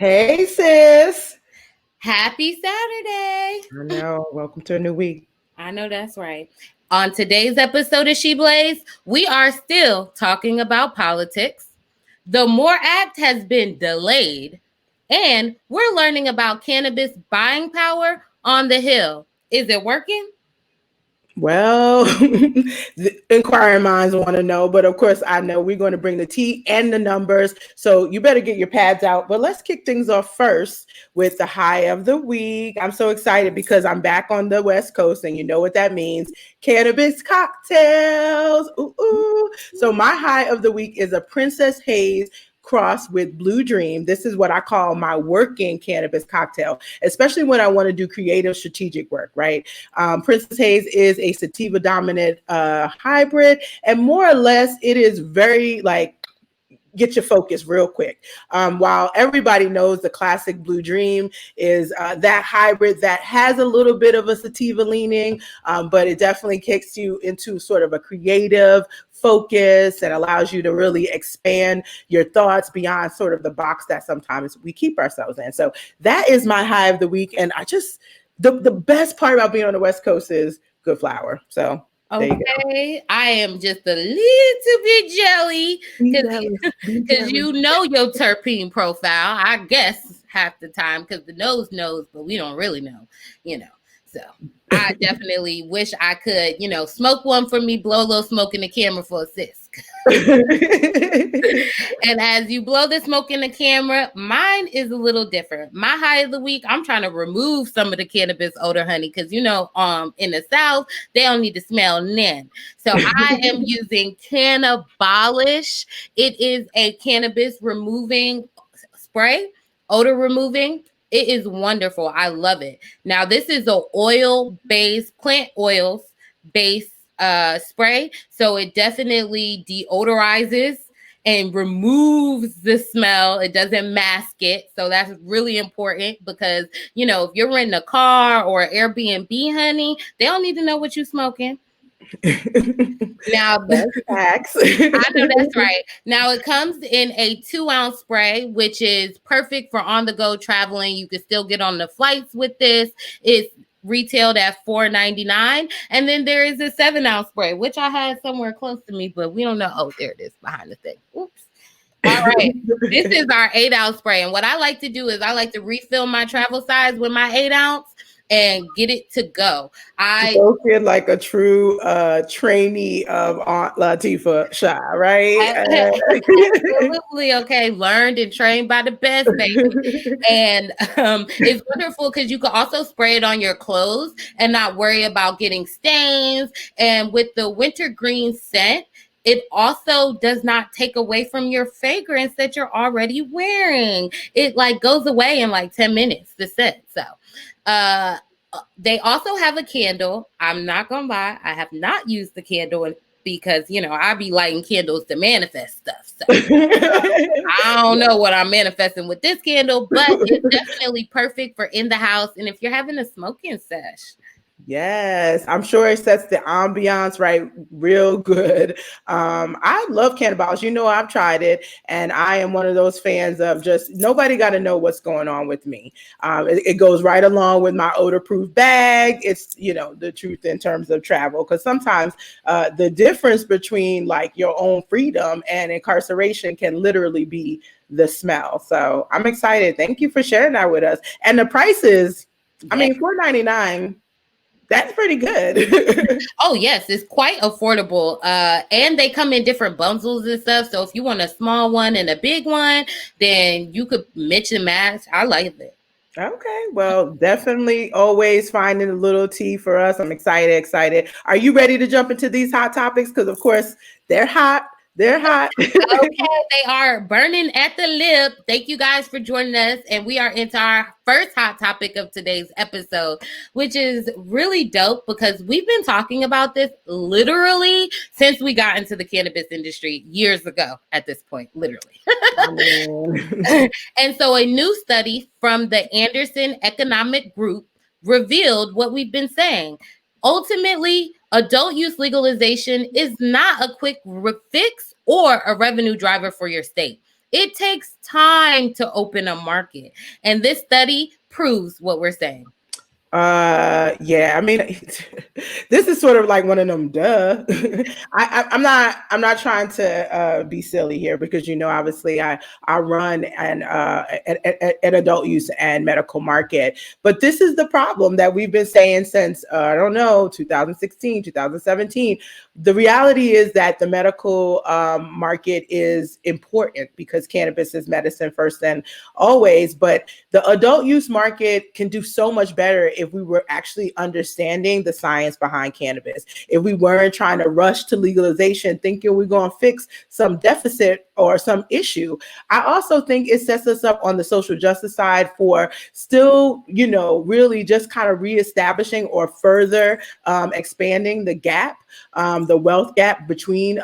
Hey, sis. Happy Saturday. I know. Welcome to a new week. I know that's right. On today's episode of She Blaze, we are still talking about politics. The MORE Act has been delayed, and we're learning about cannabis buying power on the Hill. Is it working? Well, the inquiring minds want to know, but of course, I know we're going to bring the tea and the numbers. So you better get your pads out. But let's kick things off first with the high of the week. I'm so excited because I'm back on the West Coast, and you know what that means: cannabis cocktails. Ooh, ooh. So my high of the week is a Princess Haze cross with Blue Dream. This is what I call my working cannabis cocktail, especially when I want to do creative strategic work, right? Princess Haze is a sativa dominant hybrid, and more or less it is very like get your focus real quick. While everybody knows the classic Blue Dream is that hybrid that has a little bit of a sativa leaning, but it definitely kicks you into sort of a creative focus and allows you to really expand your thoughts beyond sort of the box that sometimes we keep ourselves in. So that is my high of the week. And I just, the best part about being on the West Coast is good flower. So okay, I am just a little bit jelly because you know your terpene profile. I guess half the time because the nose knows, but we don't really know, you know. So I definitely wish I could, smoke one for me, blow a little smoke in the camera for a sis. And as you blow the smoke in the camera, mine is a little different. My high of the week, I'm trying to remove some of the cannabis odor, honey, because in the South, they don't need to smell none. So I am using Cannabolish. It is a cannabis removing spray, odor removing. It is wonderful. I love it. Now, this is a oil-based, plant oils-based spray. So it definitely deodorizes and removes the smell. It doesn't mask it. So that's really important because, if you're renting a car or Airbnb, honey, they don't need to know what you're smoking. Now, that's facts. I know that's right. Now, it comes in a 2-ounce spray, which is perfect for on-the-go traveling. You can still get on the flights with this. It's retailed at $4.99. And then there is a 7-ounce spray, which I had somewhere close to me, but we don't know. Oh, there it is behind the thing. Oops. All right. This is our 8-ounce spray. And what I like to do is I like to refill my travel size with my 8-ounce and get it to go. I feel like a true trainee of Aunt Latifah Shah, right? Absolutely. Okay. Learned and trained by the best, baby. And it's wonderful because you can also spray it on your clothes and not worry about getting stains. And with the wintergreen scent, it also does not take away from your fragrance that you're already wearing. It goes away in 10 minutes, the scent. So they also have a candle. I'm not gonna lie, I have not used the candle because I be lighting candles to manifest stuff. So I don't know what I'm manifesting with this candle, but it's definitely perfect for in the house and if you're having a smoking sesh. Yes, I'm sure it sets the ambiance right real good. I love Cannabis. I've tried it, and I am one of those fans of just nobody got to know what's going on with me. It goes right along with my odor-proof bag. It's the truth in terms of travel, because sometimes the difference between your own freedom and incarceration can literally be the smell. So I'm excited. Thank you for sharing that with us. And the prices, I mean, $4.99. That's pretty good. Oh, yes. It's quite affordable. And they come in different bundles and stuff. So if you want a small one and a big one, then you could mix and match. I like it. Okay. Well, definitely always finding a little tea for us. I'm excited. Are you ready to jump into these hot topics? Because, of course, they're hot. They're hot. Okay, they are burning at the lip. Thank you guys for joining us. And we are into our first hot topic of today's episode, which is really dope because we've been talking about this literally since we got into the cannabis industry years ago at this point, literally. And so a new study from the Anderson Economic Group revealed what we've been saying. Ultimately, adult use legalization is not a quick fix or a revenue driver for your state. It takes time to open a market. And this study proves what we're saying. Yeah, I mean, this is sort of like one of them I'm not trying to be silly here, because obviously I run an adult use and medical market, but this is the problem that we've been saying since I don't know, 2016, 2017. The reality is that the medical market is important because cannabis is medicine first and always, but the adult use market can do so much better if we were actually understanding the science behind cannabis. If we weren't trying to rush to legalization thinking we're going to fix some deficit or some issue. I also think it sets us up on the social justice side for still, really just kind of reestablishing or further expanding the gap, the wealth gap between,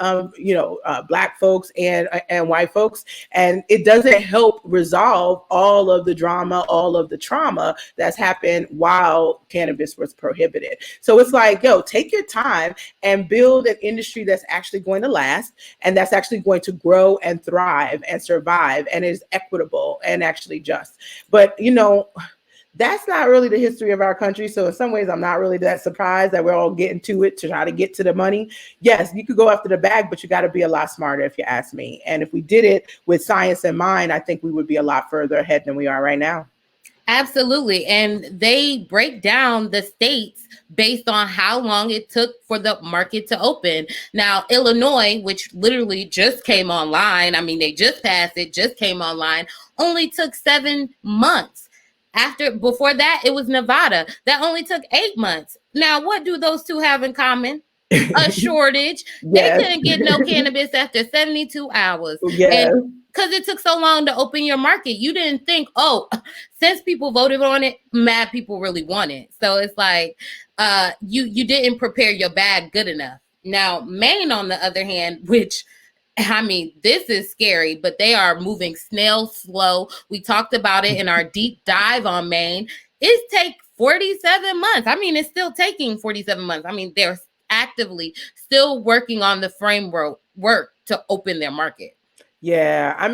Black folks and white folks. And it doesn't help resolve all of the drama, all of the trauma that's happened while cannabis was prohibited. So it's like, take your time and build an industry that's actually going to last and that's actually going to grow and thrive and survive and is equitable and actually just. But, that's not really the history of our country. So in some ways, I'm not really that surprised that we're all getting to it to try to get to the money. Yes, you could go after the bag, but you got to be a lot smarter, if you ask me. And if we did it with science in mind, I think we would be a lot further ahead than we are right now. Absolutely. And they break down the states based on how long it took for the market to open. Now, Illinois, which literally just came online, I mean, they just passed it, just came online, only took 7 months. Before that, it was Nevada. That only took 8 months. Now, what do those two have in common? A shortage. Yes. They couldn't get no cannabis after 72 hours. Yes. And because it took so long to open your market, you didn't think, since people voted on it, mad people really want it. So it's like you didn't prepare your bag good enough. Now, Maine, on the other hand, which this is scary, but they are moving snail slow. We talked about it in our deep dive on Maine. It takes 47 months. It's still taking 47 months. They're actively still working on the framework to open their market. Yeah,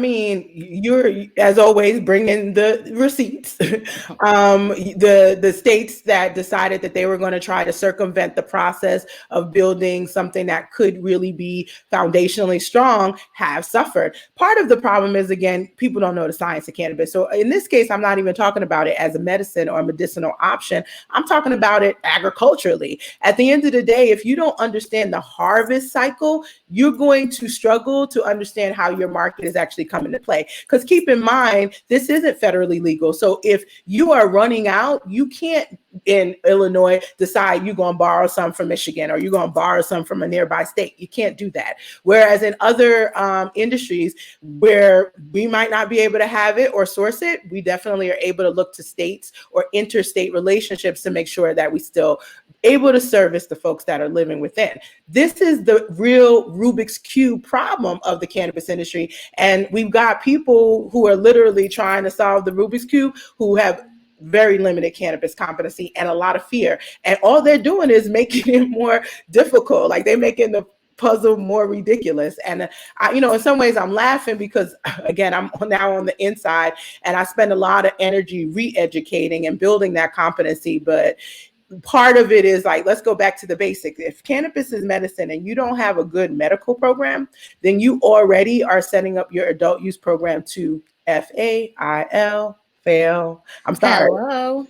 you're, as always, bringing the receipts. The states that decided that they were going to try to circumvent the process of building something that could really be foundationally strong have suffered. Part of the problem is, again, people don't know the science of cannabis. So in this case, I'm not even talking about it as a medicine or a medicinal option. I'm talking about it agriculturally. At the end of the day, if you don't understand the harvest cycle, you're going to struggle to understand how your market is actually coming to play. Because keep in mind, this isn't federally legal. So if you are running out, you can't in Illinois decide you're going to borrow some from Michigan or you're going to borrow some from a nearby state. You can't do that. Whereas in other industries where we might not be able to have it or source it, we definitely are able to look to states or interstate relationships to make sure that we still able to service the folks that are living within. This is the real Rubik's Cube problem of the cannabis industry. And we've got people who are literally trying to solve the Rubik's Cube who have very limited cannabis competency and a lot of fear. And all they're doing is making it more difficult. Like they're making the puzzle more ridiculous. And in some ways I'm laughing because, again, I'm now on the inside and I spend a lot of energy re-educating and building that competency. But part of it is like, let's go back to the basics. If cannabis is medicine and you don't have a good medical program, then you already are setting up your adult use program to fail. I'm sorry. Hello.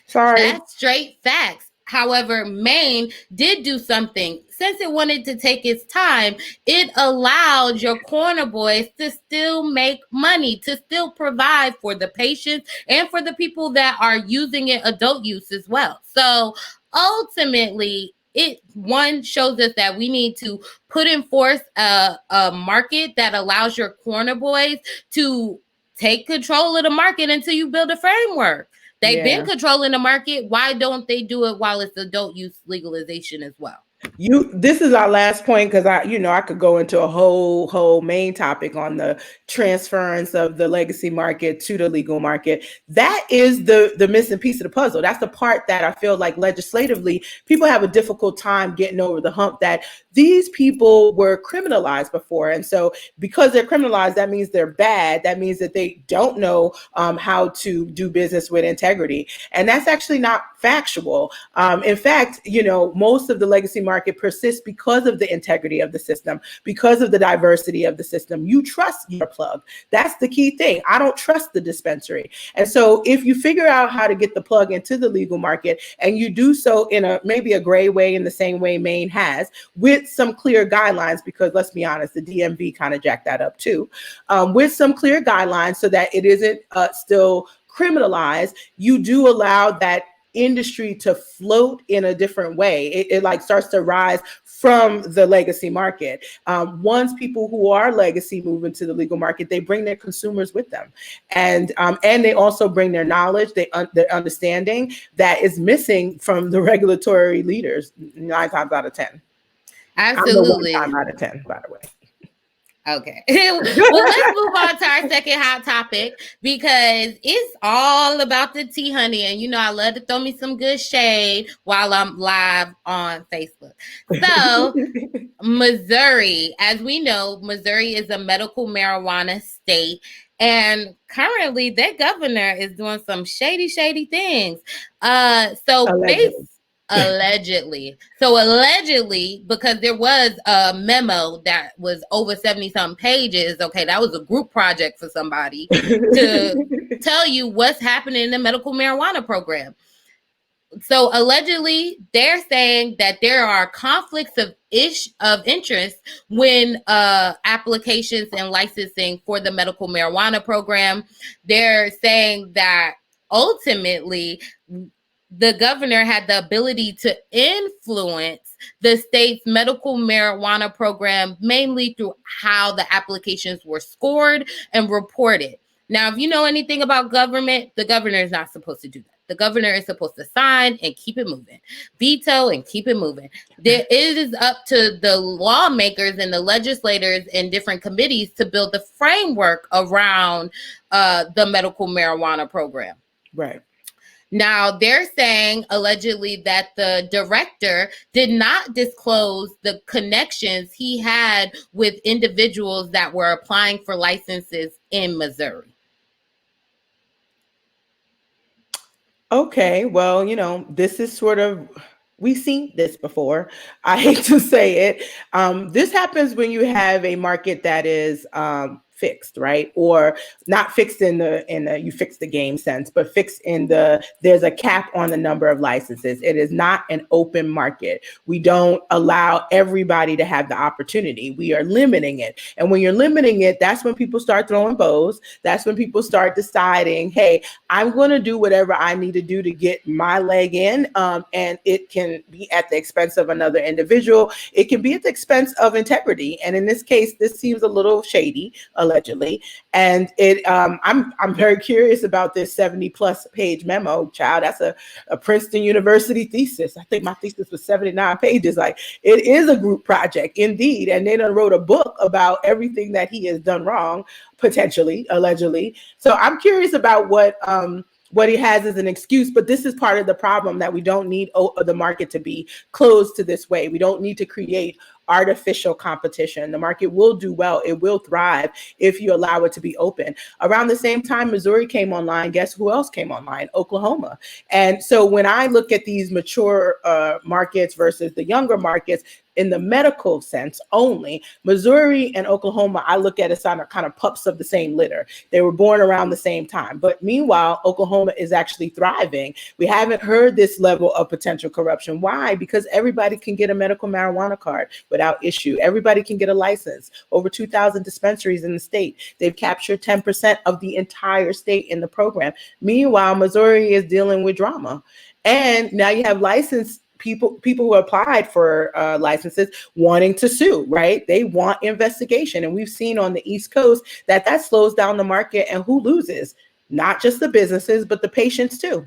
Sorry. That's straight facts. However, Maine did do something. Since it wanted to take its time, it allowed your corner boys to still make money, to still provide for the patients and for the people that are using it adult use as well. So ultimately, it shows us that we need to put in force a market that allows your corner boys to take control of the market until you build a framework. They've been controlling the market. Why don't they do it while it's adult use legalization as well? This is our last point because I could go into a whole main topic on the transference of the legacy market to the legal market. That is the missing piece of the puzzle. That's the part that I feel like legislatively people have a difficult time getting over the hump, that these people were criminalized before. And so because they're criminalized, that means they're bad. That means that they don't know how to do business with integrity. And that's actually not factual. In fact, most of the legacy market persists because of the integrity of the system, because of the diversity of the system. You trust your plug. That's the key thing. I don't trust the dispensary. And so if you figure out how to get the plug into the legal market, and you do so in maybe a gray way, in the same way Maine has, with some clear guidelines, because let's be honest, the DMV kind of jacked that up too, with some clear guidelines so that it isn't still criminalized, you do allow that industry to float in a different way. It like starts to rise from the legacy market. Once people who are legacy move into the legal market, they bring their consumers with them, and they also bring their knowledge, their understanding that is missing from the regulatory leaders 9 times out of 10. Absolutely. I'm the 1 time out of 10, by the way. Okay. Well, let's move on to our second hot topic, because it's all about the tea, honey. And I love to throw me some good shade while I'm live on Facebook. So Missouri, as we know, Missouri is a medical marijuana state. And currently their governor is doing some shady things. Allegedly. So allegedly, because there was a memo that was over 70-something pages. Okay, that was a group project for somebody to tell you what's happening in the medical marijuana program. So allegedly, they're saying that there are conflicts of interest when applications and licensing for the medical marijuana program. They're saying that ultimately the governor had the ability to influence the state's medical marijuana program, mainly through how the applications were scored and reported. Now, if you know anything about government, the governor is not supposed to do that. The governor is supposed to sign and keep it moving, veto and keep it moving. It is up to the lawmakers and the legislators and different committees to build the framework around the medical marijuana program. Right. Now, they're saying allegedly that the director did not disclose the connections he had with individuals that were applying for licenses in Missouri. Okay, well, this is sort of, we've seen this before. I hate to say it. This happens when you have a market that is fixed, right? Or not fixed in the you fix the game sense, but fixed in there's a cap on the number of licenses. It is not an open market. We don't allow everybody to have the opportunity. We are limiting it. And when you're limiting it, that's when people start throwing bows. That's when people start deciding, hey, I'm going to do whatever I need to do to get my leg in. And it can be at the expense of another individual. It can be at the expense of integrity. And in this case, this seems a little shady, allegedly. And I'm very curious about this 70+ page memo, child. That's a Princeton University thesis. I think my thesis was 79 pages. Like, it is a group project indeed. And they done wrote a book about everything that he has done wrong, potentially, allegedly. So I'm curious about what he has as an excuse, but this is part of the problem, that we don't need the market to be closed to this way. We don't need to create artificial competition. The market will do well. It will thrive if you allow it to be open. Around the same time Missouri came online, guess who else came online? Oklahoma. And so when I look at these mature markets versus the younger markets, in the medical sense only, Missouri and Oklahoma, I look at as kind of pups of the same litter. They were born around the same time. But meanwhile, Oklahoma is actually thriving. We haven't heard this level of potential corruption. Why? Because everybody can get a medical marijuana card without issue. Everybody can get a license. Over 2,000 dispensaries in the state. They've captured 10% of the entire state in the program. Meanwhile, Missouri is dealing with drama. And now you have licensed people who applied for licenses wanting to sue, right? They want investigation. And we've seen on the East Coast that slows down the market. And who loses? Not just the businesses, but the patients too.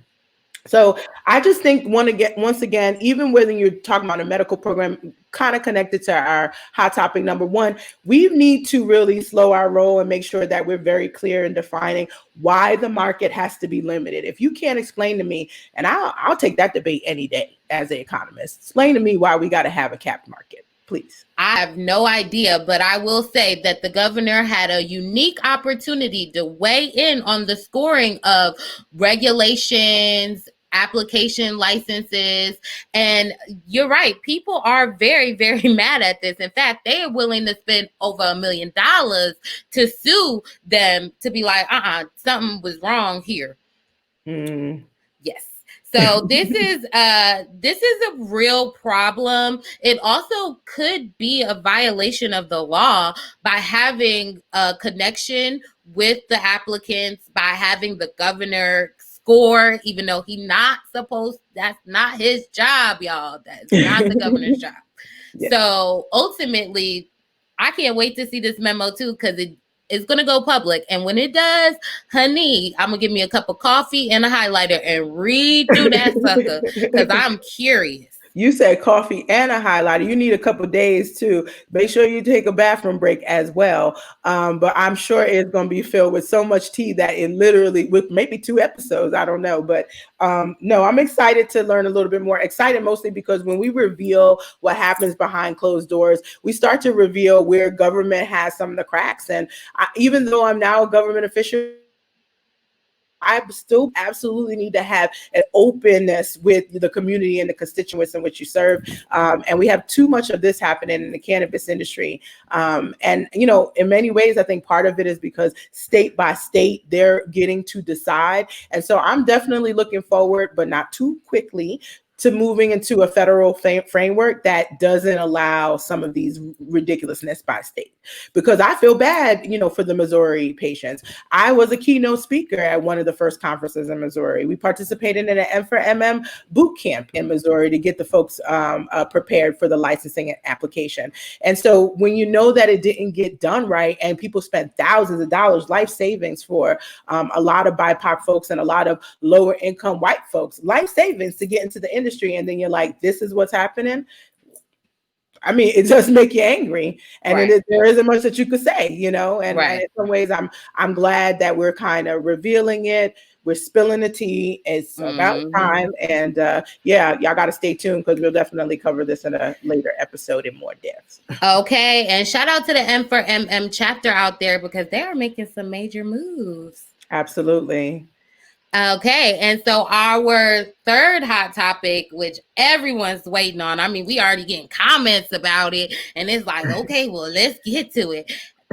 So I just think, once again, even whether you're talking about a medical program, kind of connected to our hot topic number one, we need to really slow our roll and make sure that we're very clear in defining why the market has to be limited. If you can't explain to me, and I'll take that debate any day as an economist, explain to me why we got to have a capped market, please. I have no idea, but I will say that the governor had a unique opportunity to weigh in on the scoring of regulations, application licenses. And you're right, people are very, very mad at this. In fact, they are willing to spend over $1 million to sue them, to be like, something was wrong here. Yes. So this is a real problem. It also could be a violation of the law by having a connection with the applicants, by having the governor score, even though that's not his job, y'all. That's not the governor's job. Yeah. So ultimately, I can't wait to see this memo too, because it's going to go public. And when it does, honey, I'm going to give me a cup of coffee and a highlighter and read through that sucker, because I'm curious. You said coffee and a highlighter. You need a couple days too. Make sure you take a bathroom break as well. But I'm sure it's going to be filled with so much tea that it literally, with maybe 2 episodes, I don't know. But no, I'm excited to learn a little bit more. Excited mostly because when we reveal what happens behind closed doors, we start to reveal where government has some of the cracks. And even though I'm now a government official, I still absolutely need to have an openness with the community and the constituents in which you serve. And we have too much of this happening in the cannabis industry. And, you know, in many ways, I think part of it is because state by state, they're getting to decide. And so I'm definitely looking forward, but not too quickly, to moving into a federal framework that doesn't allow some of these ridiculousness by state. Because I feel bad, you know, for the Missouri patients. I was a keynote speaker at one of the first conferences in Missouri. We participated in an M for MM boot camp in Missouri to get the folks prepared for the licensing application. And so when you know that it didn't get done right and people spent thousands of dollars, life savings for a lot of BIPOC folks and a lot of lower income white folks, life savings to get into the industry, and then you're like, this is what's happening. I mean, it does make you angry, and right. There isn't much that you could say, you know. And, right. And in some ways, I'm glad that we're kind of revealing it. We're spilling the tea. It's about time, and yeah, y'all got to stay tuned because we'll definitely cover this in a later episode in more depth. Okay, and shout out to the M for MM chapter out there because they are making some major moves. Absolutely. Okay, and so our third hot topic, which everyone's waiting on. I mean, we already getting comments about it, and it's like, okay, well, let's get to it.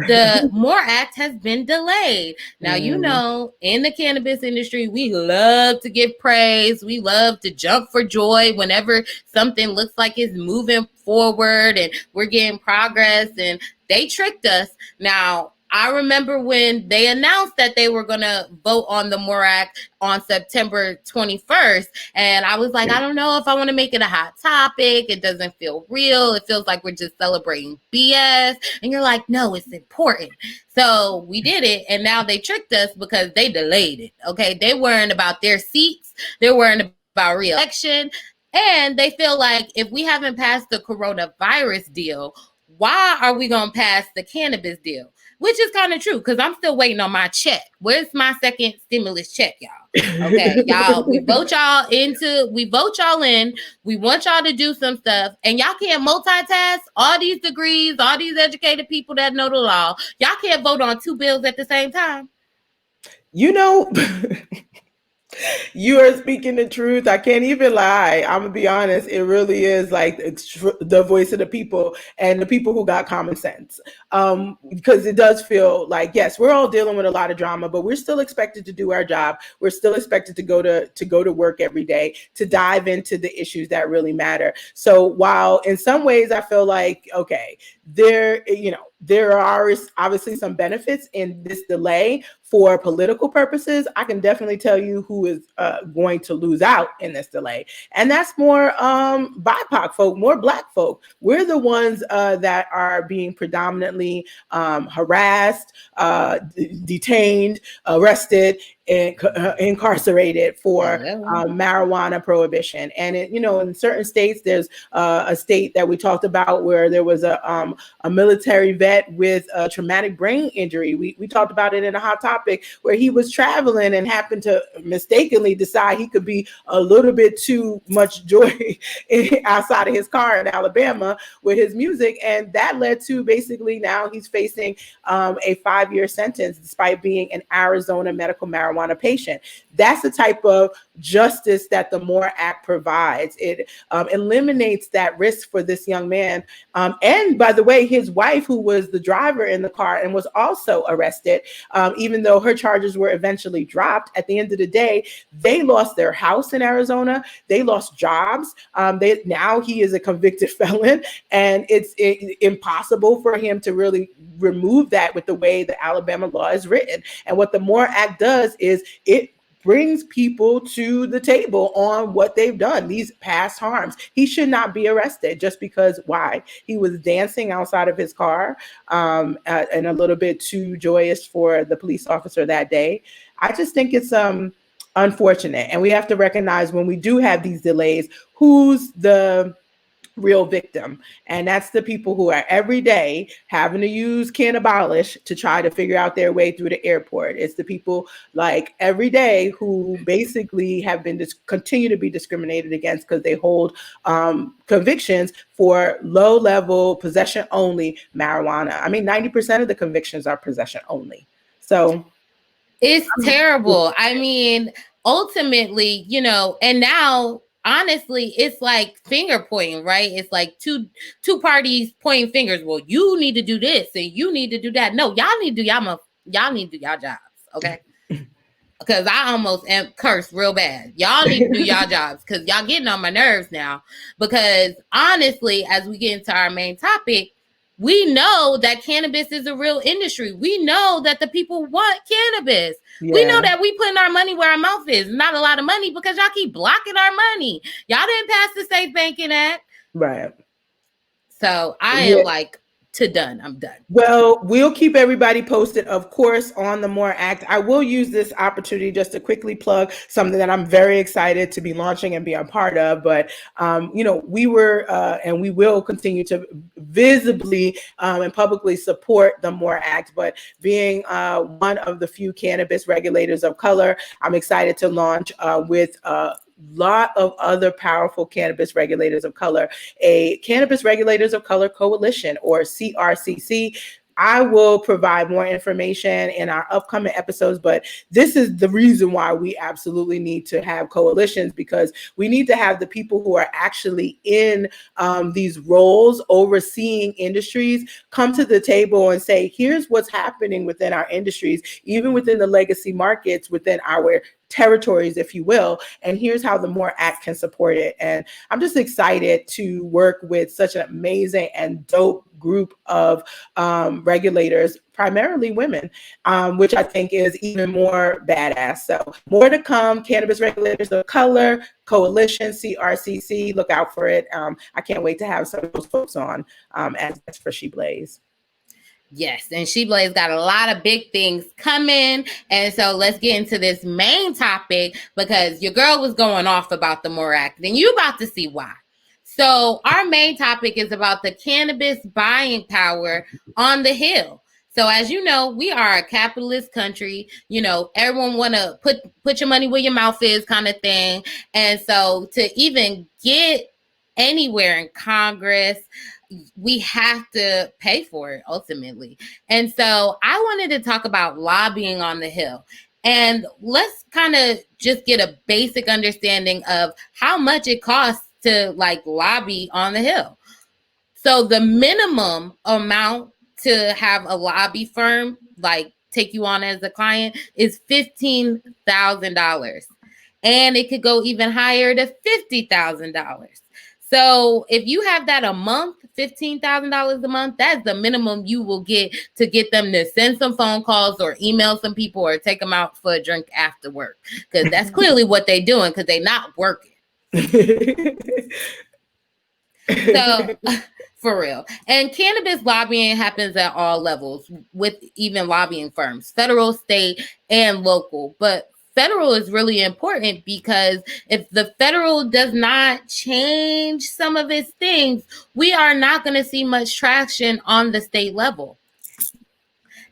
The MORE Act has been delayed. Now, you know, in the cannabis industry, we love to give praise. We love to jump for joy whenever something looks like it's moving forward and we're getting progress, and they tricked us. Now, I remember when they announced that they were going to vote on the MORE Act on September 21st. And I was like, I don't know if I want to make it a hot topic. It doesn't feel real. It feels like we're just celebrating BS. And you're like, no, it's important. So we did it. And now they tricked us because they delayed it. Okay. They weren't about their seats. They weren't about re-election. And they feel like if we haven't passed the coronavirus deal, why are we going to pass the cannabis deal? Which is kind of true because I'm still waiting on my check. Where's my second stimulus check, y'all? Okay, y'all, we vote y'all in. We want y'all to do some stuff, and y'all can't multitask. All these degrees, all these educated people that know the law, y'all can't vote on 2 bills at the same time. You know, you are speaking the truth. I can't even lie. I'm gonna be honest. It really is like the voice of the people and the people who got common sense. Because it does feel like, yes, we're all dealing with a lot of drama, but we're still expected to do our job. We're still expected to go to work every day, to dive into the issues that really matter. So while in some ways I feel like, okay, there are obviously some benefits in this delay for political purposes. I can definitely tell you who is going to lose out in this delay. And that's more BIPOC folk, more Black folk. We're the ones that are being predominantly harassed, detained, arrested incarcerated for Hello. marijuana prohibition. And in certain states, there's a state that we talked about where there was a military vet with a traumatic brain injury. We talked about it in a hot topic where he was traveling and happened to mistakenly decide he could be a little bit too much joy outside of his car in Alabama with his music. And that led to basically now he's facing a 5-year sentence despite being an Arizona medical marijuana patient. That's the type of justice that the MORE Act provides. It eliminates that risk for this young man. And by the way, his wife, who was the driver in the car and was also arrested, even though her charges were eventually dropped, at the end of the day, they lost their house in Arizona. They lost jobs. Now he is a convicted felon, and it's impossible for him to really remove that with the way the Alabama law is written. And what the MORE Act does is it brings people to the table on what they've done, these past harms. He should not be arrested just because, why? He was dancing outside of his car and a little bit too joyous for the police officer that day. I just think it's unfortunate. And we have to recognize when we do have these delays, who's the real victim. And that's the people who are every day having to use Cannabis to try to figure out their way through the airport. It's the people like every day who basically have been continue to be discriminated against because they hold convictions for low-level possession only marijuana. I mean, 90% of the convictions are possession only. So it's terrible. I mean, ultimately, and now honestly, it's like finger pointing, right? It's like two parties pointing fingers. Well, you need to do this and you need to do that. No, y'all need to do y'all jobs, okay? Because I almost am cursed real bad. Y'all need to do y'all jobs because y'all getting on my nerves now. Because honestly, as we get into our main topic, we know that cannabis is a real industry. We know that the people want cannabis. Yeah. We know that we putting our money where our mouth is. Not a lot of money because y'all keep blocking our money. Y'all didn't pass the Safe Banking Act. Right. So I am done. I'm done. Well, we'll keep everybody posted, of course, on the MORE Act. I will use this opportunity just to quickly plug something that I'm very excited to be launching and be a part of. But, we were and we will continue to visibly and publicly support the MORE Act. But being one of the few cannabis regulators of color, I'm excited to launch with lot of other powerful cannabis regulators of color, a Cannabis Regulators of Color Coalition, or CRCC. I will provide more information in our upcoming episodes, but this is the reason why we absolutely need to have coalitions, because we need to have the people who are actually in these roles overseeing industries come to the table and say, here's what's happening within our industries, even within the legacy markets, within our territories, if you will, and here's how the MORE Act can support it. And I'm just excited to work with such an amazing and dope group of regulators, primarily women, which I think is even more badass. So more to come. Cannabis Regulators of Color Coalition, CRCC, look out for it. I can't wait to have some of those folks on as for She Blaze. Yes, and She Blaze got a lot of big things coming. And so let's get into this main topic, because your girl was going off about the MORE Act, and you about to see why. So our main topic is about the cannabis buying power on the Hill. So as you know, we are a capitalist country. Everyone want to put your money where your mouth is kind of thing. And so to even get anywhere in Congress, we have to pay for it ultimately. And so I wanted to talk about lobbying on the Hill. And let's kind of just get a basic understanding of how much it costs to lobby on the Hill. So the minimum amount to have a lobby firm take you on as a client is $15,000. And it could go even higher to $50,000. So if you have that a month, $15,000 a month, that's the minimum you will get to get them to send some phone calls or email some people or take them out for a drink after work. Because that's clearly what they're doing, because they're not working. So for real. And cannabis lobbying happens at all levels, with even lobbying firms, federal, state, and local. But federal is really important, because if the federal does not change some of its things, we are not going to see much traction on the state level.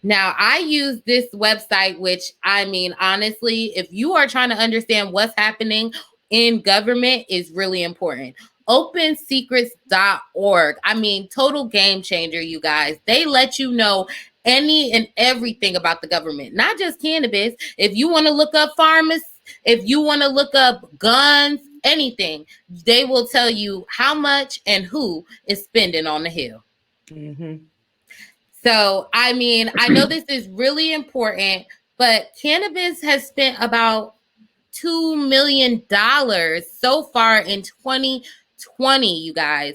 Now, I use this website, which, I mean, honestly, if you are trying to understand what's happening in government, is really important. OpenSecrets.org. I mean, total game changer, you guys. They let you know any and everything about the government, not just cannabis. If you want to look up pharmacists, if you want to look up guns, anything, they will tell you how much and who is spending on the Hill. Mm-hmm. So, I mean, I know this is really important, but cannabis has spent about $2 million so far in 2020, you guys.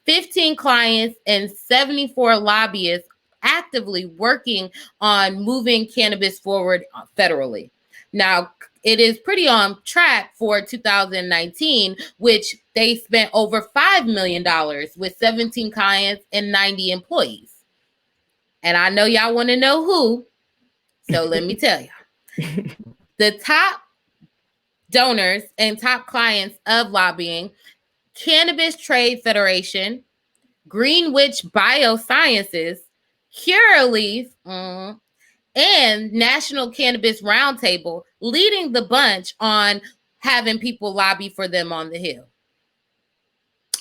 15 clients and 74 lobbyists actively working on moving cannabis forward federally. Now, it is pretty on track for 2019, which they spent over $5 million with 17 clients and 90 employees. And I know y'all want to know who, so let me tell you. The top donors and top clients of lobbying: Cannabis Trade Federation, Greenwich Biosciences, Curaleaf, and National Cannabis Roundtable, leading the bunch on having people lobby for them on the Hill.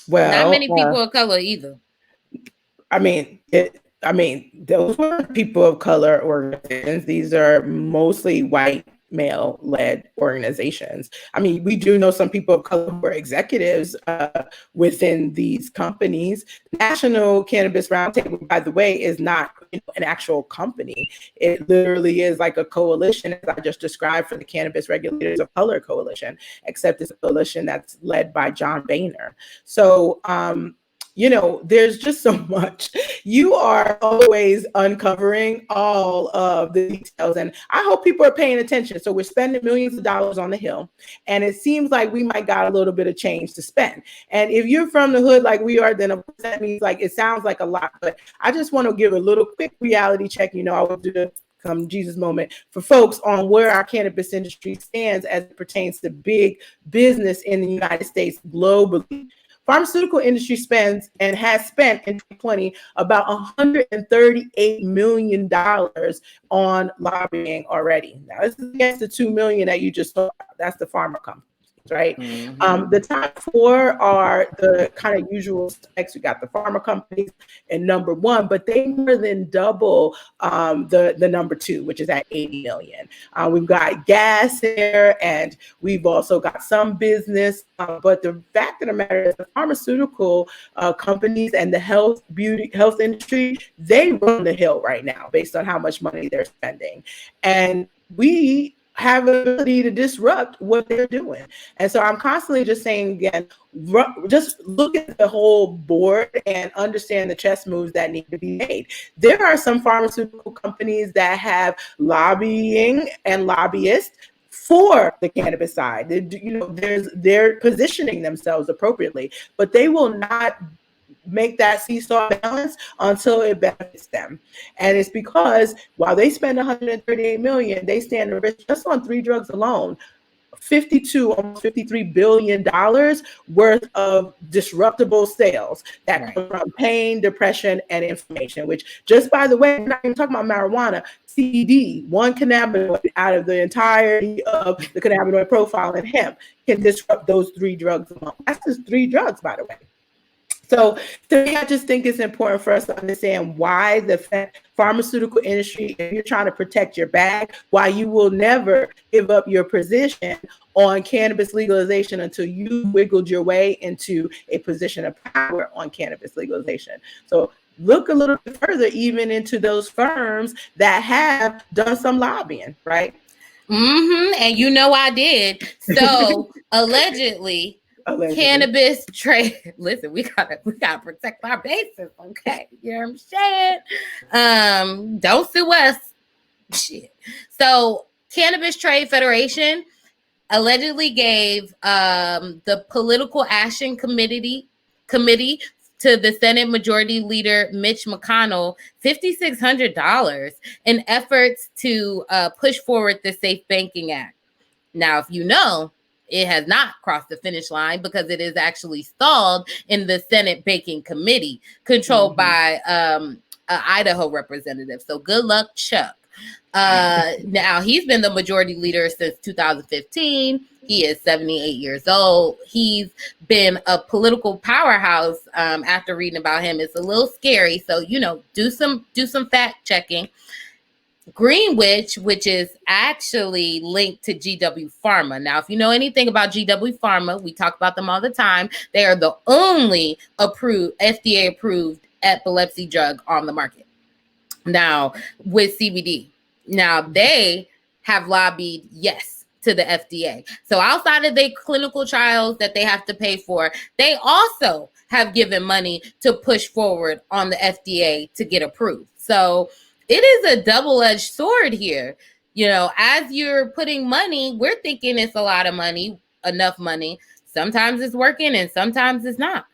Well, not many people of color either. I mean, those were people of color organizations. These are mostly white male-led organizations. I mean, we do know some people of color who are executives within these companies. National Cannabis Roundtable, by the way, is not an actual company. It literally is like a coalition, as I just described, for the Cannabis Regulators of Color Coalition, except it's a coalition that's led by John Boehner. So, there's just so much. You are always uncovering all of the details, and I hope people are paying attention. So we're spending millions of dollars on the Hill, and it seems like we might got a little bit of change to spend. And if you're from the hood like we are, then of course that means like it sounds like a lot. But I just want to give a little quick reality check. I will do the come Jesus moment for folks on where our cannabis industry stands as it pertains to big business in the United States globally. Pharmaceutical industry spends and has spent in 2020 about $138 million on lobbying already. Now, this is against the $2 million that you just saw. That's the pharma companies, right? Mm-hmm. The top four are the kind of usual suspects. We got the pharma companies in number one, but they more than double the number two, which is at 80 million. We've got gas there, and we've also got some business. But the fact of the matter is the pharmaceutical companies and the health industry, they run the Hill right now based on how much money they're spending. And we have an ability to disrupt what they're doing. And so I'm constantly just saying again, just look at the whole board and understand the chess moves that need to be made. There are some pharmaceutical companies that have lobbying and lobbyists for the cannabis side. They're positioning themselves appropriately, but they will not make that seesaw balance until it benefits them. And it's because while they spend $138 million, they stand to risk just on 3 drugs alone, almost $53 billion worth of disruptible sales that come from pain, depression, and inflammation, which, just by the way, we're not even talking about marijuana, CBD, one cannabinoid out of the entirety of the cannabinoid profile in hemp, can disrupt those 3 drugs alone. That's just 3 drugs, by the way. So to me, I just think it's important for us to understand why the pharmaceutical industry, if you're trying to protect your bag, why you will never give up your position on cannabis legalization until you wiggled your way into a position of power on cannabis legalization. So look a little bit further even into those firms that have done some lobbying, right? Mm-hmm. And I did. So allegedly, Cannabis Trade. Listen, we gotta protect our bases, okay? You know what I'm saying? Don't sue us. Shit. So Cannabis Trade Federation allegedly gave the Political Action Committee to the Senate Majority Leader Mitch McConnell $5,600 in efforts to push forward the Safe Banking Act. Now, if you know, it has not crossed the finish line because it is actually stalled in the Senate Banking Committee, controlled by an Idaho representative. So good luck, Chuck. Now, he's been the majority leader since 2015. He is 78 years old. He's been a political powerhouse. After reading about him, it's a little scary. So, do some fact checking. Greenwich, which is actually linked to GW Pharma. Now, if you know anything about GW Pharma, we talk about them all the time. They are the only FDA approved epilepsy drug on the market now with CBD. Now, they have lobbied yes to the FDA. So outside of their clinical trials that they have to pay for, they also have given money to push forward on the FDA to get approved. So it is a double-edged sword here. As you're putting money, we're thinking it's a lot of money, enough money. Sometimes it's working and sometimes it's not.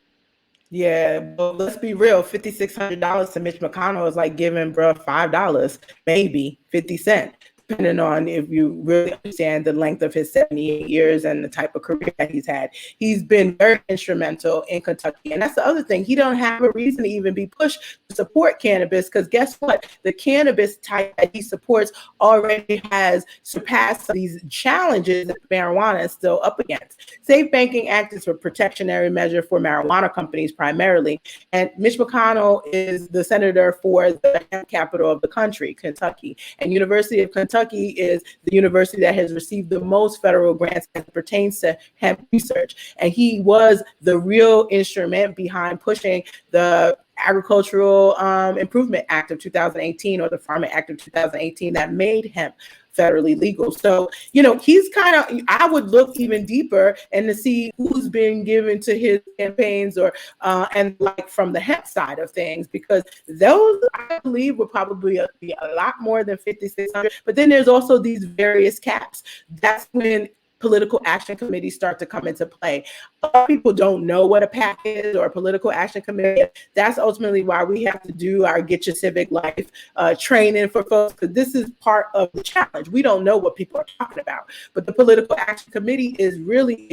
Yeah, well, let's be real. $5,600 to Mitch McConnell is like giving bro $5, maybe 50 cents, depending on if you really understand the length of his 78 years and the type of career that he's had. He's been very instrumental in Kentucky. And that's the other thing. He don't have a reason to even be pushed to support cannabis, because guess what? The cannabis type that he supports already has surpassed these challenges that marijuana is still up against. Safe Banking Act is a protectionary measure for marijuana companies primarily. And Mitch McConnell is the senator for the hemp capital of the country, Kentucky. And University of Kentucky is the university that has received the most federal grants as it pertains to hemp research. And he was the real instrument behind pushing the Agricultural Improvement Act of 2018, or the Farming Act of 2018, that made hemp federally legal. So, he's kind of, I would look even deeper and to see who's been given to his campaigns or, and like from the hemp side of things, because those, I believe, would probably be a lot more than 5,600. But then there's also these various caps. That's when political action committees start to come into play. A lot of people don't know what a PAC is or a political action committee. That's ultimately why we have to do our Get Your Civic Life training for folks, because this is part of the challenge. We don't know what people are talking about. But the political action committee is really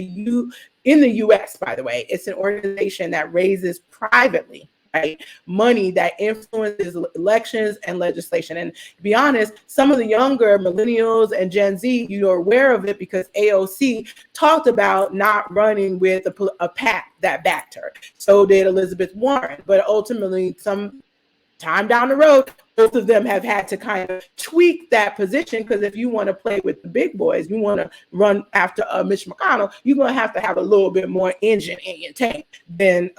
in the US, by the way. It's an organization that raises privately, right, money that influences elections and legislation. And to be honest, some of the younger millennials and Gen Z, you're aware of it because AOC talked about not running with a PAC that backed her. So did Elizabeth Warren. But ultimately, some time down the road, both of them have had to kind of tweak that position, because if you want to play with the big boys, you want to run after Mitch McConnell, you're going to have a little bit more engine in your tank than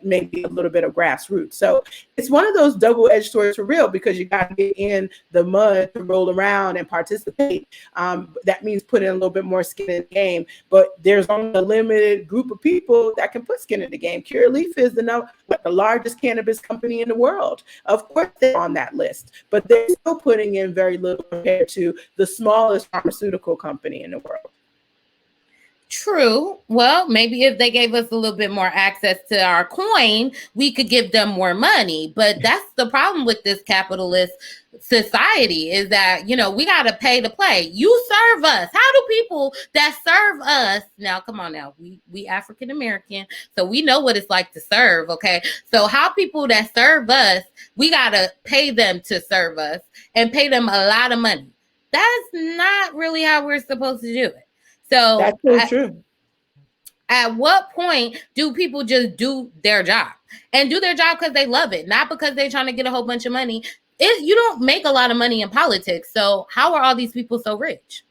maybe a little bit of grassroots. So it's one of those double-edged swords for real, because you got to get in the mud to roll around and participate. That means putting a little bit more skin in the game, but there's only a limited group of people that can put skin in the game. Curaleaf is the largest cannabis company in the world. Of course, they're on that list, but they're still putting in very little compared to the smallest pharmaceutical company in the world. True. Well, maybe if they gave us a little bit more access to our coin, we could give them more money. But that's the problem with this capitalist society, is that, we got to pay to play. You serve us. How do people that serve us, now, come on now, we African American, so we know what it's like to serve, okay? So how people that serve us, we got to pay them to serve us and pay them a lot of money. That's not really how we're supposed to do it. So that's so true. At what point do people just do their job and do their job because they love it, not because they're trying to get a whole bunch of money? You don't make a lot of money in politics. So how are all these people so rich?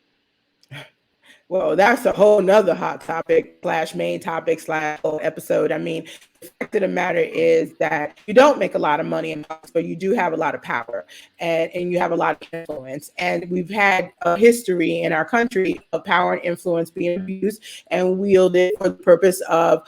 Well, that's a whole nother hot topic / main topic / whole episode. I mean, the fact of the matter is that you don't make a lot of money in politics, but you do have a lot of power and you have a lot of influence. And we've had a history in our country of power and influence being abused and wielded for the purpose of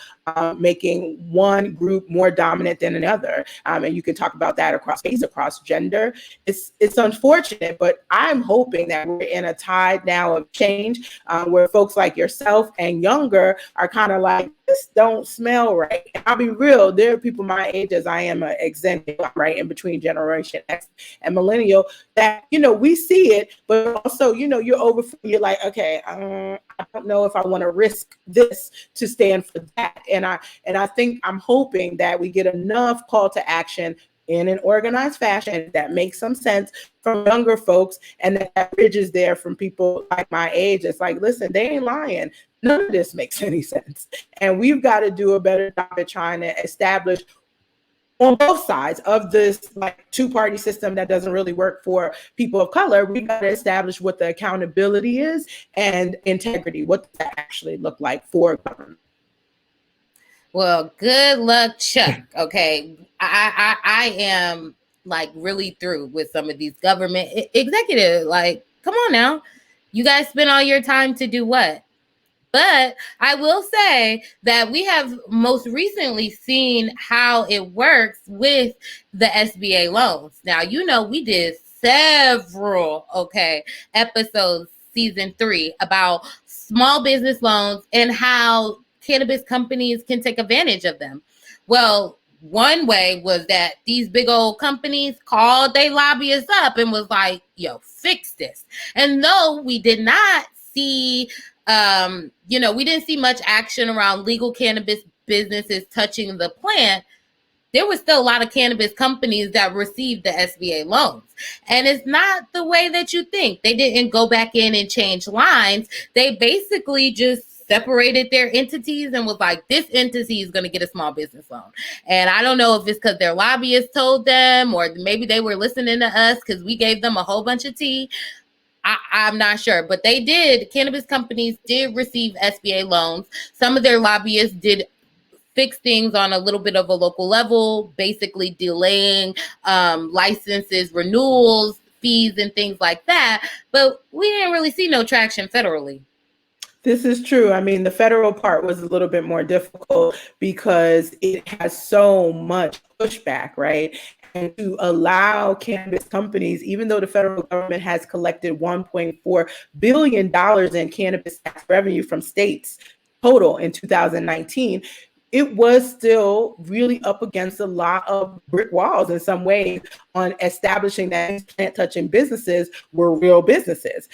making one group more dominant than another. And you can talk about that across race, across gender. It's unfortunate, but I'm hoping that we're in a tide now of change where folks like yourself and younger are kind of like this don't smell right. And I'll be real, there are people my age, as I am a exennial, right, in between Generation X and Millennial, that, we see it, but also, you're like, okay, I don't know if I want to risk this to stand for that. And I think I'm hoping that we get enough call to action in an organized fashion that makes some sense from younger folks, and that bridge is there from people like my age. It's like, listen, they ain't lying. None of this makes any sense. And we've got to do a better job at trying to establish on both sides of this like two-party system that doesn't really work for people of color. We've got to establish what the accountability is and integrity. What does that actually look like for government? Well, good luck, Chuck. Okay. I am like really through with some of these government executives. Like, come on now. You guys spend all your time to do what? But I will say that we have most recently seen how it works with the SBA loans. Now, we did several, episodes, season 3, about small business loans and how cannabis companies can take advantage of them. Well, one way was that these big old companies called their lobbyists up and was like, yo, fix this. And though we did not see, we didn't see much action around legal cannabis businesses touching the plant, there was still a lot of cannabis companies that received the SBA loans. And it's not the way that you think. They didn't go back in and change lines. They basically just separated their entities and was like, this entity is going to get a small business loan. And I don't know if it's because their lobbyists told them, or maybe they were listening to us because we gave them a whole bunch of tea. I'm not sure, but they did. Cannabis companies did receive SBA loans. Some of their lobbyists did fix things on a little bit of a local level, basically delaying licenses, renewals, fees, and things like that. But we didn't really see no traction federally. This is true. I mean, the federal part was a little bit more difficult because it has so much pushback, right? And to allow cannabis companies, even though the federal government has collected $1.4 billion in cannabis tax revenue from states total in 2019, it was still really up against a lot of brick walls in some ways on establishing that these plant-touching businesses were real businesses.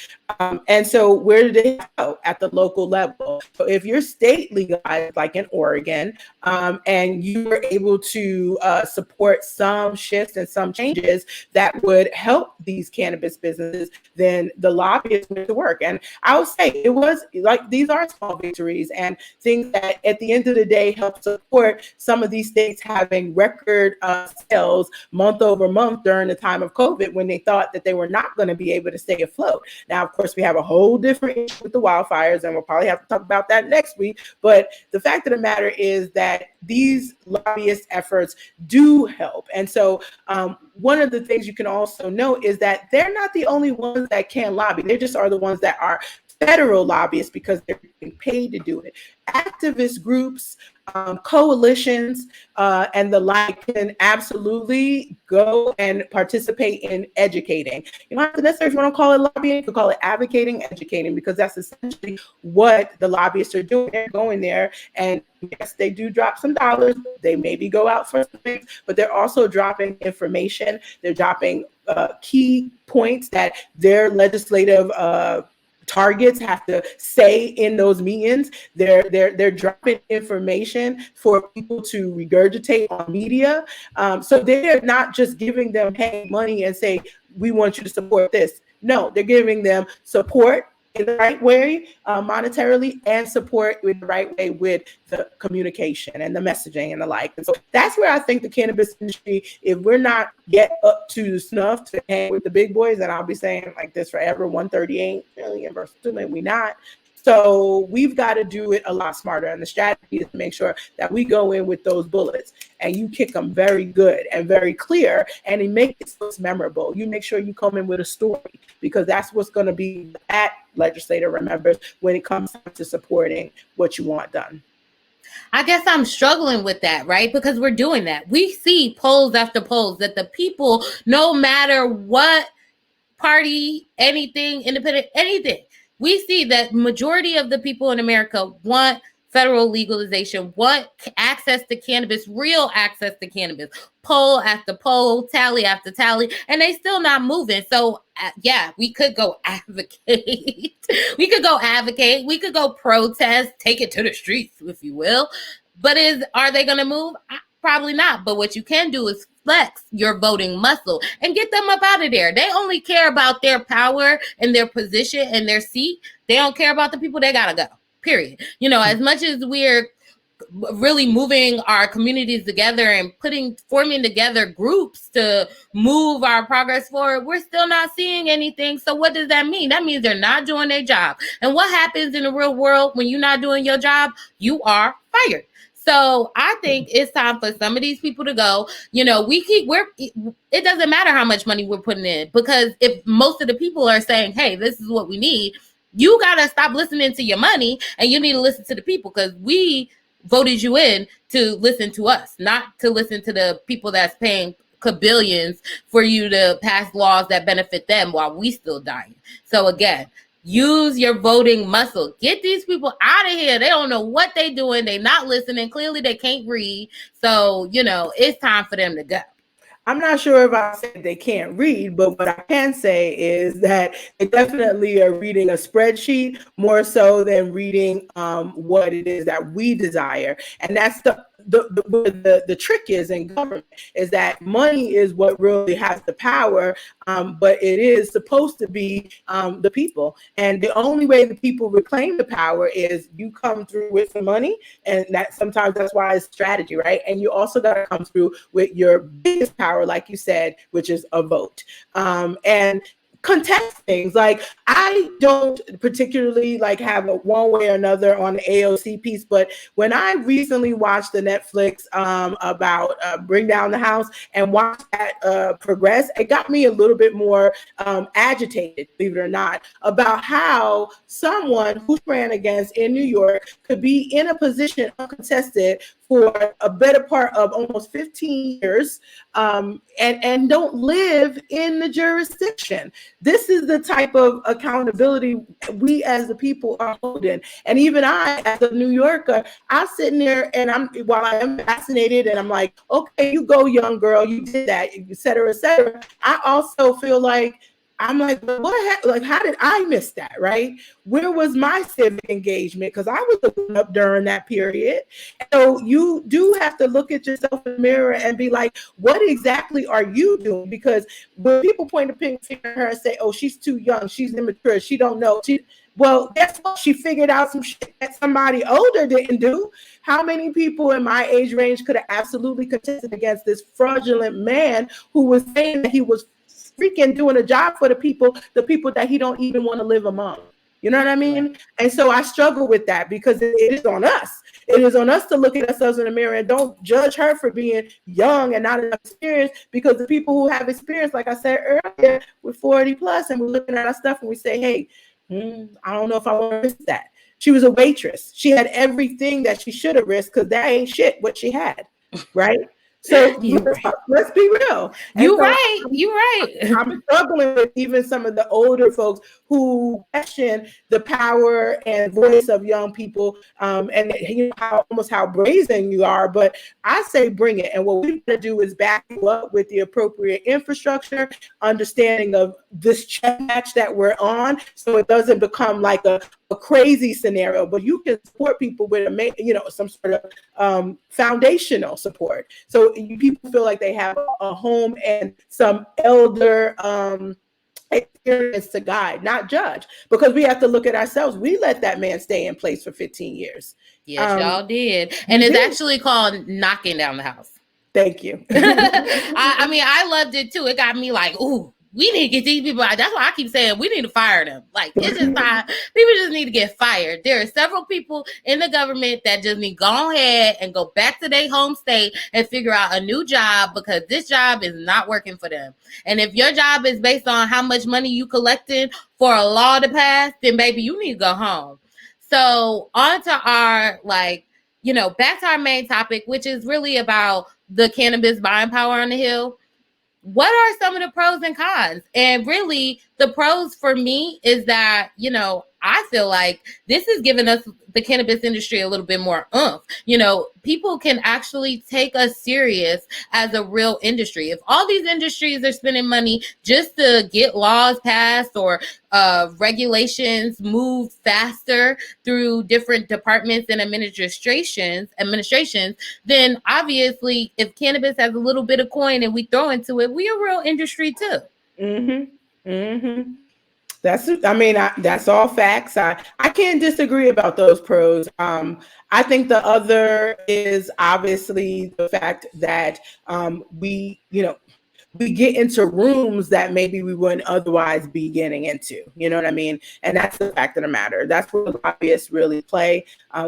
And so where did they go? At the local level. So if your state legalized, like in Oregon, and you were able to support some shifts and some changes that would help these cannabis businesses, then the lobbyists went to work. And I would say it was like, these are small victories and things that at the end of the day help support some of these states having record sales month over month during the time of COVID, when they thought that they were not going to be able to stay afloat. Now, of course, we have a whole different issue with the wildfires, and we'll probably have to talk about that next week. But the fact of the matter is that these lobbyist efforts do help. And so one of the things you can also know is that they're not the only ones that can lobby. They just are the ones that are federal lobbyists because they're being paid to do it. Activist groups, coalitions, and the like can absolutely go and participate in educating. You don't have to necessarily, if you want to call it lobbying, you can call it advocating, educating, because that's essentially what the lobbyists are doing. They're going there, and yes, they do drop some dollars. They maybe go out for some things, but they're also dropping information. They're dropping key points that their legislative targets have to say in those meetings. They're dropping information for people to regurgitate on media. So they're not just giving them money and say, we want you to support this. No, they're giving them support in the right way, monetarily, and support in the right way with the communication and the messaging and the like. And so that's where I think the cannabis industry, if we're not yet up to snuff to hang with the big boys, and I'll be saying like this forever, 138 million versus 2 million, we not. So we've got to do it a lot smarter. And the strategy is to make sure that we go in with those bullets and you kick them very good and very clear, and you make it so memorable. You make sure you come in with a story, because that's what's going to be that legislator remembers when it comes to supporting what you want done. I guess I'm struggling with that, right? Because we're doing that. We see polls after polls that the people, no matter what party, anything, independent, anything, we see that majority of the people in America want federal legalization, want access to cannabis, real access to cannabis, poll after poll, tally after tally, and they still not moving. So yeah, we could go advocate. We could go advocate. We could go protest, take it to the streets, if you will. But are they going to move? Probably not. But what you can do is flex your voting muscle and get them up out of there. They only care about their power and their position and their seat. They don't care about the people. They got to go. Period. You know, as much as we're really moving our communities together and forming together groups to move our progress forward, we're still not seeing anything. So what does that mean? That means they're not doing their job. And what happens in the real world when you're not doing your job? You are fired. So I think it's time for some of these people to go. You know, it doesn't matter how much money we're putting in, because if most of the people are saying, hey, this is what we need, you got to stop listening to your money and you need to listen to the people, because we voted you in to listen to us, not to listen to the people that's paying billions for you to pass laws that benefit them while we still dying. So again, use your voting muscle. Get these people out of here. They don't know what they're doing. They're not listening. Clearly, they can't read. So, you know, it's time for them to go. I'm not sure if I said they can't read, but what I can say is that they definitely are reading a spreadsheet more so than reading what it is that we desire. And that's the trick is in government, is that money is what really has the power, but it is supposed to be the people. And the only way the people reclaim the power is you come through with some money, and sometimes that's why it's strategy, right? And you also got to come through with your biggest power, like you said, which is a vote. And contest things. Like, I don't particularly like have a one way or another on the AOC piece, but when I recently watched the Netflix about Bring Down the House and watched that progress, it got me a little bit more agitated, believe it or not, about how someone who ran against in New York could be in a position uncontested for a better part of almost 15 years and don't live in the jurisdiction. This is the type of accountability we as the people are holding. And even I, as a New Yorker, I'm sitting there and while I am fascinated and I'm like, okay, you go, young girl, you did that, et cetera, et cetera. I also feel like, how did I miss that, right? Where was my civic engagement? Because I was looking up during that period. So you do have to look at yourself in the mirror and be like, what exactly are you doing? Because when people point a finger at her and say, oh, she's too young, she's immature, she don't know. Well, guess what? She figured out some shit that somebody older didn't do. How many people in my age range could have absolutely contested against this fraudulent man who was saying that he was freaking doing a job for the people that he don't even want to live among? You know what I mean? Right. And so I struggle with that, because it is on us. It is on us to look at ourselves in the mirror and don't judge her for being young and not enough experience, because the people who have experience, like I said earlier, we're 40 plus and we're looking at our stuff and we say, hey, I don't know if I want to risk that. She was a waitress. She had everything that she should have risked, because that ain't shit what she had, right? So let's be real. You're right. I'm struggling with even some of the older folks who question the power and voice of young people, and you know how brazen you are. But I say bring it. And what we got to do is back you up with the appropriate infrastructure, understanding of this check match that we're on, so it doesn't become like a crazy scenario. But you can support people with some sort of foundational support, so people feel like they have a home and some elder experience to guide, not judge, because we have to look at ourselves. We let that man stay in place for 15 years. Yes, y'all did. And it's actually called knocking down the house. Thank you. I mean, I loved it too. It got me like, ooh, we need to get these people out. That's why I keep saying we need to fire them. Like, it's just time. People just need to get fired. There are several people in the government that just need to go ahead and go back to their home state and figure out a new job, because this job is not working for them. And if your job is based on how much money you collected for a law to pass, then baby, you need to go home. So on to our, back to our main topic, which is really about the cannabis buying power on the Hill. What are some of the pros and cons? And really, the pros for me is that, I feel like this has given us, the cannabis industry, a little bit more oomph. You know, people can actually take us serious as a real industry. If all these industries are spending money just to get laws passed or regulations move faster through different departments and administrations, then obviously if cannabis has a little bit of coin and we throw into it, we a real industry too. Mm-hmm. Mm-hmm. That's all facts. I can't disagree about those pros. I think the other is obviously the fact that we get into rooms that maybe we wouldn't otherwise be getting into. You know what I mean? And that's the fact of the matter. That's where lobbyists really play.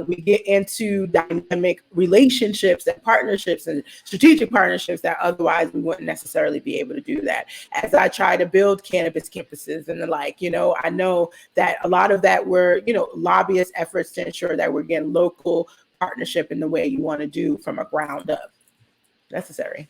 We get into dynamic relationships and partnerships and strategic partnerships that otherwise we wouldn't necessarily be able to do that. As I try to build cannabis campuses and the like, I know that a lot of that were, lobbyist efforts to ensure that we're getting local partnership in the way you want to do from a ground up. Necessary.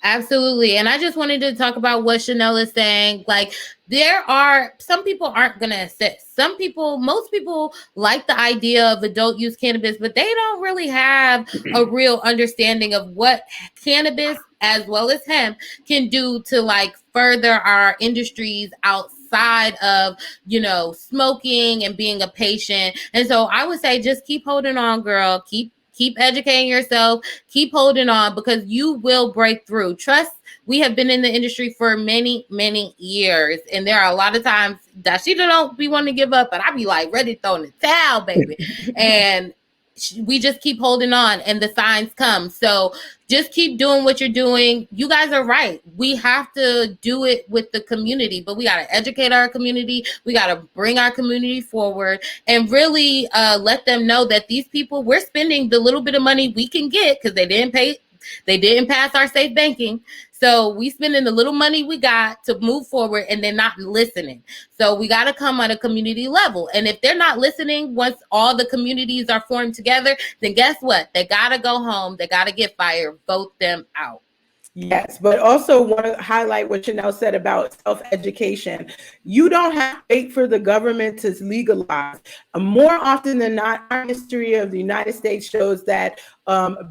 Absolutely. And I just wanted to talk about what Chanel is saying. Like, there are some people aren't going to assist. Most people like the idea of adult use cannabis, but they don't really have a real understanding of what cannabis as well as hemp can do to like further our industries outside of, smoking and being a patient. And so I would say just keep holding on, girl. Keep educating yourself, keep holding on, because you will break through. Trust, we have been in the industry for many, many years. And there are a lot of times Dasheeda don't be wanting to give up, but I be like ready to throw in the towel, baby. And we just keep holding on and the signs come. So just keep doing what you're doing. You guys are right. We have to do it with the community, but we got to educate our community. We got to bring our community forward and really let them know that these people, we're spending the little bit of money we can get because they didn't pass our safe banking. So we spending the little money we got to move forward and they're not listening. So we got to come at a community level. And if they're not listening, once all the communities are formed together, then guess what? They got to go home. They got to get fired. Vote them out. Yes, but also want to highlight what Chanel said about self-education. You don't have to wait for the government to legalize. More often than not, our history of the United States shows that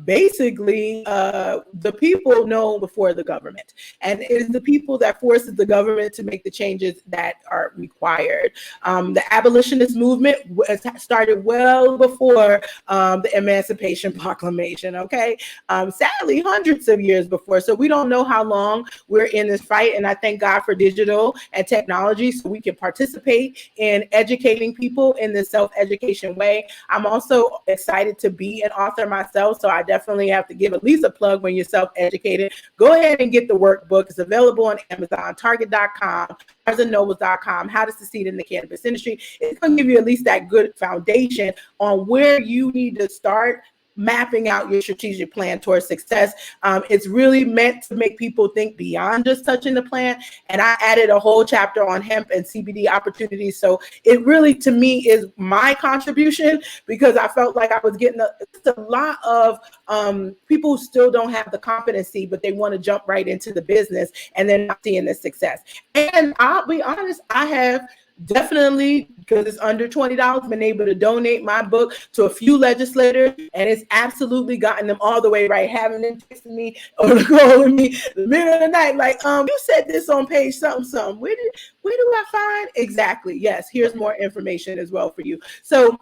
basically the people know before the government, and it is the people that forces the government to make the changes that are required. The abolitionist movement started well before the Emancipation Proclamation, okay? Sadly, hundreds of years before. So we don't know how long we're in this fight, and I thank God for digital and technology so we can participate in educating people in this self-education way. I'm also excited to be an author myself, so I definitely have to give at least a plug when you're self-educated. Go ahead and get the workbook. It's available on Amazon, Target.com, BarnesandNobles.com, How to Succeed in the Cannabis Industry. It's going to give you at least that good foundation on where you need to start mapping out your strategic plan towards success. It's really meant to make people think beyond just touching the plant. And I added a whole chapter on hemp and CBD opportunities. So it really, to me, is my contribution, because I felt like I was getting a lot of people who still don't have the competency, but they want to jump right into the business and they're not seeing the success. And I'll be honest, I have definitely, because it's under $20, been able to donate my book to a few legislators, and it's absolutely gotten them all the way right, having them texting me or calling me in the middle of the night, like, you said this on page something. Where do I find? Exactly. Yes, here's more information as well for you. So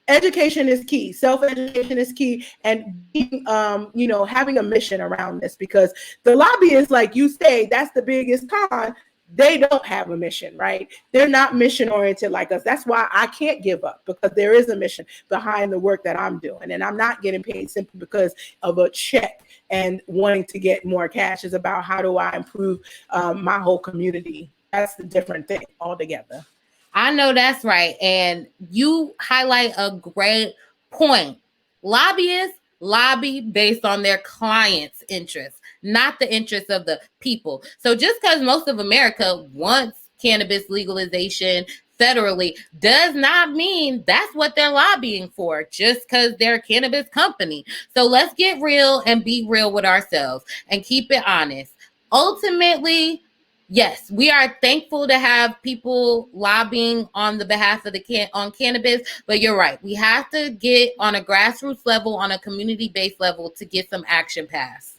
education is key. Self-education is key, and being, having a mission around this, because the lobbyists, like you say, that's the biggest con. They don't have a mission, right? They're not mission oriented like us. That's why I can't give up, because there is a mission behind the work that I'm doing. And I'm not getting paid simply because of a check and wanting to get more cash. It's about how do I improve my whole community. That's the different thing altogether. I know that's right. And you highlight a great point. Lobbyists lobby based on their clients' interests, not the interests of the people. So just because most of America wants cannabis legalization federally does not mean that's what they're lobbying for, just because they're a cannabis company. So let's get real and be real with ourselves and keep it honest. Ultimately, Yes, we are thankful to have people lobbying on the behalf of on cannabis, but you're right. We have to get on a grassroots level, on a community-based level to get some action passed.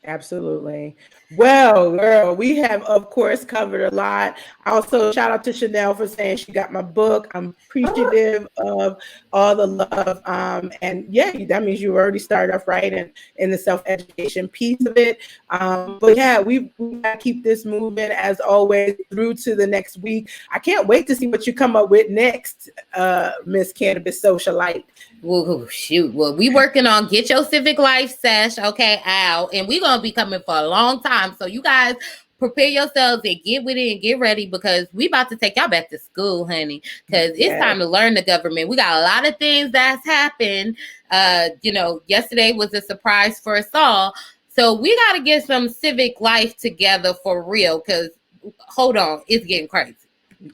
Absolutely. Well, girl, we have, of course, covered a lot. Also, shout out to Chanel for saying she got my book. I'm appreciative of all the love. And yeah, that means you already started off right in the self-education piece of it. But yeah, we got to keep this moving as always through to the next week. I can't wait to see what you come up with next, Miss Cannabis Socialite. Whoa, shoot. Well, we working on Get Your Civic Life sesh, okay, out. And we're going to be coming for a long time. So you guys prepare yourselves and get with it and get ready because we about to take y'all back to school, honey. Because it's time to learn the government. We got a lot of things that's happened. Yesterday was a surprise for us all. So we got to get some civic life together for real because, hold on, it's getting crazy.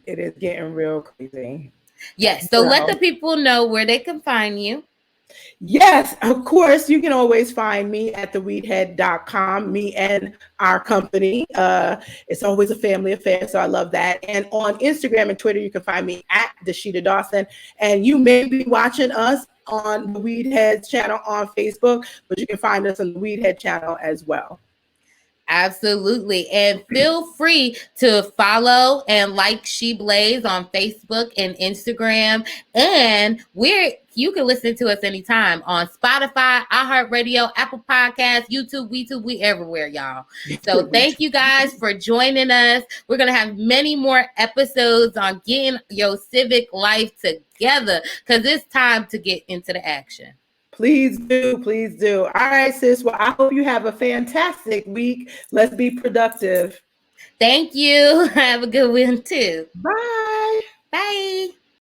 It is getting real crazy. Yes, so let the people know where they can find you. Yes, of course. You can always find me at theweedhead.com, me and our company. It's always a family affair, so I love that. And on Instagram and Twitter, you can find me at Dasheeda Dawson. And you may be watching us on the WeedHead channel on Facebook, but you can find us on the WeedHead channel as well. Absolutely. And feel free to follow and like She Blaze on Facebook and Instagram. And you can listen to us anytime on Spotify, iHeartRadio, Apple Podcasts, YouTube, we everywhere, y'all. So thank you guys for joining us. We're going to have many more episodes on getting your civic life together because it's time to get into the action. Please do. Please do. All right, sis. Well, I hope you have a fantastic week. Let's be productive. Thank you. Have a good one, too. Bye. Bye.